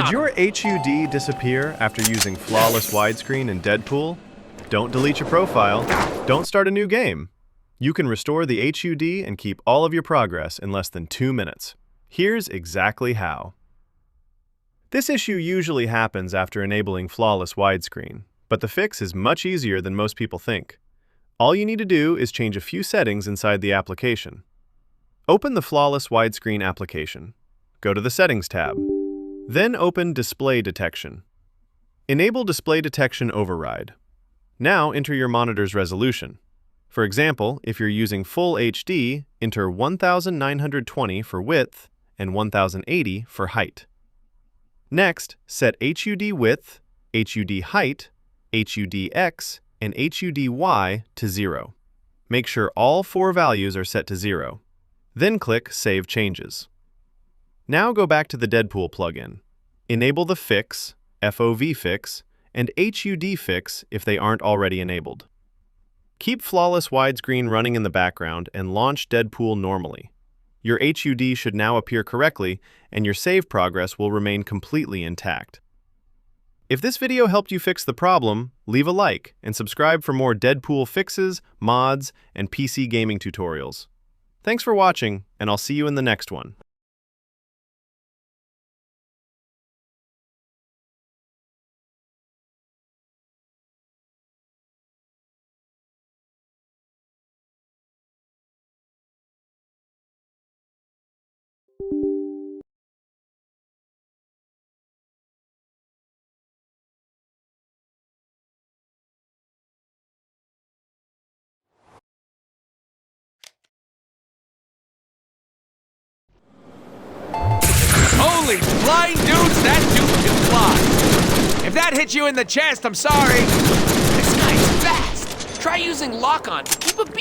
on Did your him. HUD disappear after using Flawless Widescreen in Deadpool? Don't delete your profile. Don't start a new game. You can restore the HUD and keep all of your progress in less than 2 minutes. Here's exactly how. This issue usually happens after enabling Flawless Widescreen, but the fix is much easier than most people think. All you need to do is change a few settings inside the application. Open the Flawless Widescreen application. Go to the Settings tab. Then open Display Detection. Enable Display Detection Override. Now enter your monitor's resolution. For example, if you're using Full HD, enter 1920 for width and 1080 for height. Next, set HUD Width, HUD Height, HUD-X, and HUD-Y to 0. Make sure all 4 values are set to 0. Then click Save Changes. Now go back to the Deadpool plugin. Enable the Fix, FOV Fix, and HUD Fix if they aren't already enabled. Keep Flawless Widescreen running in the background and launch Deadpool normally. Your HUD should now appear correctly, and your save progress will remain completely intact. If this video helped you fix the problem, leave a like and subscribe for more Deadpool fixes, mods, and PC gaming tutorials. Thanks for watching, and I'll see you in the next one. Holy flying dudes, that dude can fly. If that hit you in the chest, I'm sorry. This guy's fast. Try using lock-on to keep a beat.